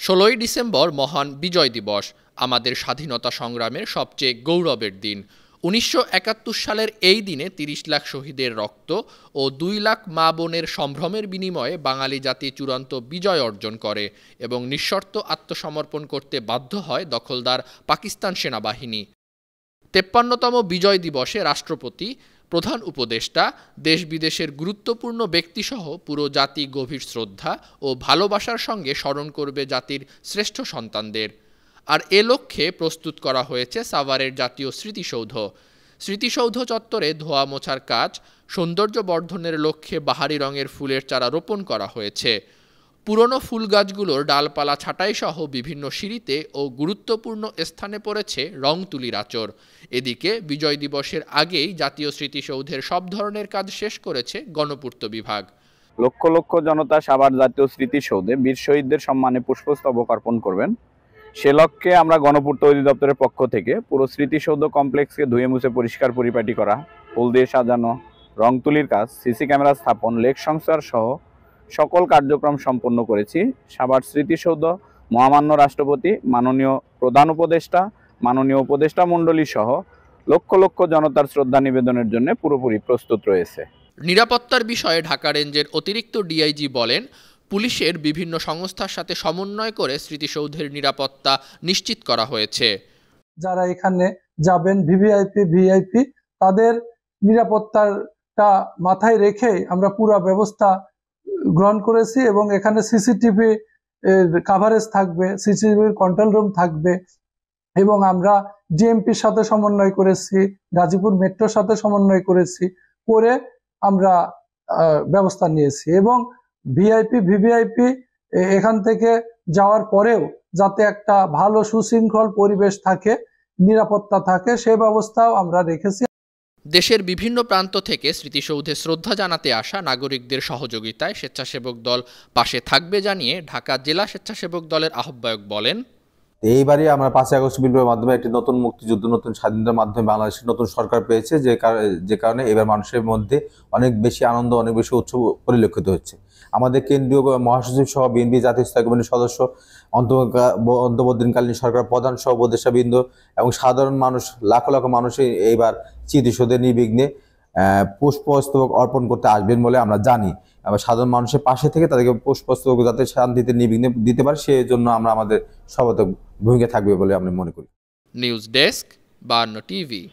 16ই December মহান বিজয় দিবস, আমাদের স্বাধীনতা সংগ্রামের সবচেয়ে গৌরবের দিন। ১৯৭১ সালের এই দিনে ৩০ লাখ শহীদের রক্ত ও ২ লাখ মা বোনের সম্ভ্রমের বিনিময়ে বাঙালি জাতি চূড়ান্ত বিজয় অর্জন করে এবং নিঃশর্ত আত্মসমর্পণ করতে বাধ্য হয় দখলদার পাকিস্তান সেনাবাহিনী। ৫৩তম বিজয় দিবসে রাষ্ট্রপতি, প্রধান উপদেষ্টা, দেশ বিদেশের গুরুত্বপূর্ণ ব্যক্তিসহ পুরো জাতি গভীর শ্রদ্ধা ও ভালোবাসার সঙ্গে স্মরণ করবে জাতির শ্রেষ্ঠ সন্তানদের। আর এ লক্ষ্যে প্রস্তুত করা হয়েছে সাভারের জাতীয় স্মৃতিসৌধ। স্মৃতিসৌধ চত্বরে ধোয়া মোছার কাজ, সৌন্দর্য বর্ধনের লক্ষ্যে বাহারি রঙের ফুলের চারা রোপণ করা হয়েছে। পুরনো ফুল গাছগুলোর ডালপালা ছাঁটাই সহ বিভিন্ন সিঁড়িতে ও গুরুত্বপূর্ণ স্থানে পড়েছে রং তুলির আঁচড়। এদিকে বিজয় দিবসের আগেই জাতীয় স্মৃতিসৌধের সব ধরনের কাজ শেষ করেছে গণপূর্ত বিভাগ। লক্ষ লক্ষ জনতা সাভার জাতীয় স্মৃতিসৌধে বীর শহীদদের সম্মানে পুষ্পস্তবক অর্পণ করবেন। সে লক্ষ্যে আমরা গণপূর্ত অধিদপ্তরের পক্ষ থেকে পুরো স্মৃতিসৌধ কমপ্লেক্সকে ধুয়ে মুছে পরিষ্কার পরিপাটি করা, ফুল দিয়ে সাজানো, রং তুলির কাজ, সিসি ক্যামেরা স্থাপন, লেক সংস্কার সহ সকল কার্যক্রম সম্পন্ন করেছি। সাভার স্মৃতিসৌধ মহামান্য রাষ্ট্রপতি, মাননীয় প্রধান উপদেষ্টা, মাননীয় উপদেষ্টা মণ্ডলী সহ লক্ষ লক্ষ জনতার শ্রদ্ধা নিবেদনের জন্য পুরোপুরি প্রস্তুত রয়েছে। নিরাপত্তার বিষয়ে ঢাকা রেঞ্জের অতিরিক্ত ডিআইজি বলেন, পুলিশের বিভিন্ন সংস্থার সাথে সমন্বয় করে স্মৃতিসৌধের নিরাপত্তা নিশ্চিত করা হয়েছে। যারা এখানে যাবেন ভিভিআইপি তাদের নিরাপত্তাটা মাথায় রেখে আমরা পুরো ব্যবস্থা গ্রহণ করেছি এবং এখানে সিসিটিভি কাভারেজ থাকবে, সিসিটিভির কন্ট্রোল রুম থাকবে এবং আমরা ডিএমপির সাথে সমন্বয় করেছি, গাজীপুর মেট্রোর সাথে সমন্বয় করেছি, করে আমরা ব্যবস্থা নিয়েছি এবং ভিভিআইপি এখান থেকে যাওয়ার পরেও যাতে একটা ভালো সুশৃঙ্খল পরিবেশ থাকে, নিরাপত্তা থাকে, সেই ব্যবস্থাও আমরা রেখেছি। দেশের বিভিন্ন প্রান্ত থেকে স্মৃতিসৌধে শ্রদ্ধা জানাতে আসা নাগরিকদের সহযোগিতায় স্বেচ্ছাসেবক দল পাশে থাকবে জানিয়ে ঢাকা জেলা স্বেচ্ছাসেবক দলের আহ্বায়ক বলেন, এইবারই আমরা 5ই আগস্ট বিপ্লবের মাধ্যমে একটি নতুন মুক্তিযুদ্ধ, নতুন স্বাধীনতার মাধ্যমে বাংলাদেশের নতুন সরকার পেয়েছে, যে কারণে এবার মানুষের মধ্যে অনেক বেশি আনন্দ, অনেক বেশি উৎসব পরিলক্ষিত হচ্ছে। আমাদের কেন্দ্রীয় মহাসচিব সহ বিএনপি জাতীয় স্থায়ী কমিটির সদস্য, অন্তর্বর্তীকালীন সরকার প্রধান সহ উপদেষ্টাবৃন্দ এবং সাধারণ মানুষ, লাখ লাখ মানুষ এইবার স্মৃতিসৌধে নির্বিঘ্নে পুষ্পস্তবক অর্পণ করতে আসবেন বলে আমরা জানি। আবার সাধারণ মানুষের পাশে থেকে তাদেরকে পুষ্পস্তবক যাতে শান্তিতে নির্বিঘ্নে দিতে পারে, সেই জন্য আমরা আমাদের সর্বাত্মক ভূমিকা থাকবে বলে আমরা মনে করি। News desk, 52 TV.